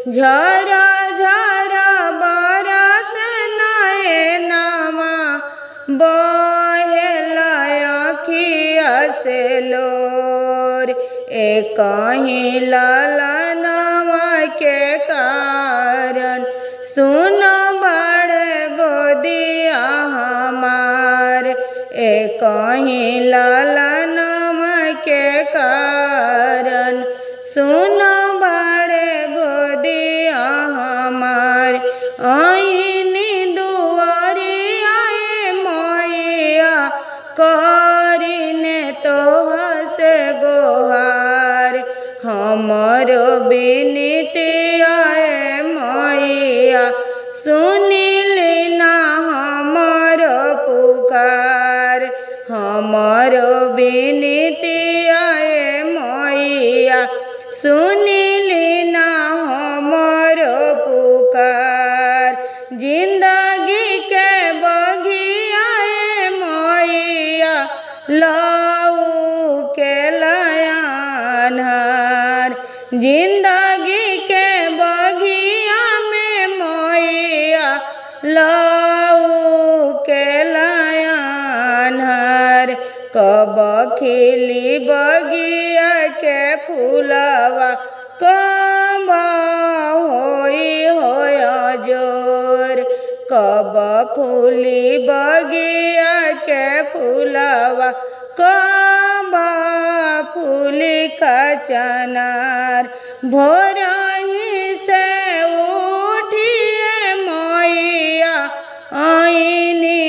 झरा झरा बरस नयनमा बहेला अखिया से लोर। कहीं ललनवा के कारण सुन बड़े गोदिया हमार। कहीं ललनवा के कारण सुन बड़े गोदिया हमार। आईनी दुआरिया मैया करीने तोह से गोहार। हमरो बिनती आए मैया सुनिली ना हमरो पुकार। हमरो बिनती आए मैया सुनिली ना हमरो पुकार। जिंदगी के बगिया मैया लऊ के लयानहार। जिंदगी के बगिया में मैया लऊ के लयानहार। कब खिली बगिया के फूलवा कब होई होया जोर। कब फूली बगिया के फूलवा कब फूली खचनार। भोरही से उठिए मैया आईनी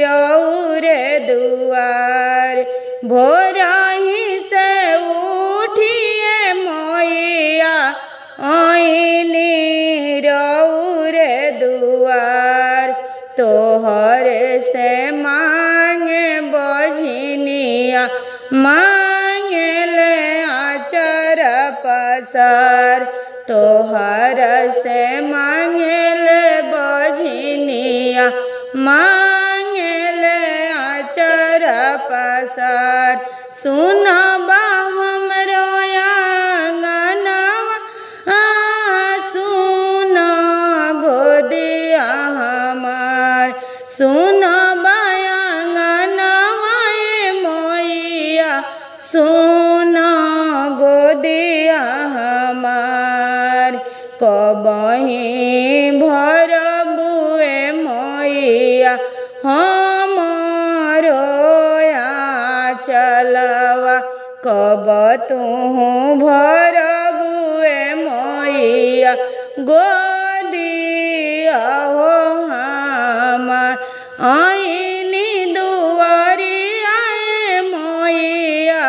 रौरे दुआर। भोरही से उठिए मैया आईनी रौरे दुआर। तोहर से मांगे बजनिया मांगे ले आचर पसार। तोहर से मांगे ले बजनिया मांगे ले आचर पसार। सुनबा हमरो आंगनवा सुन गोदिया हमार। सुनबा आंगनवा मैया सुन गोदिया हमार। कबही भरबुए मैया हमरो आँचलवा। कब तुहू भरबुए मैया गोदिया हो हमार। आईनी दुआरिया मैया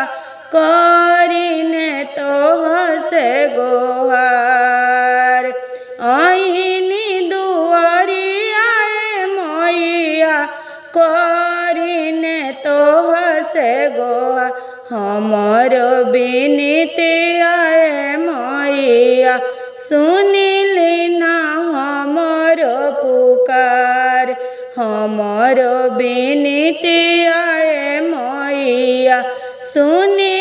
करीने तोह से गोहार। आईनी दुआरिया मैया करीने तोह से गोहार। हमरो बिनती आए मैया सुनिली ना हमरो पुकार। हमरो बिनती आए मैया सुनि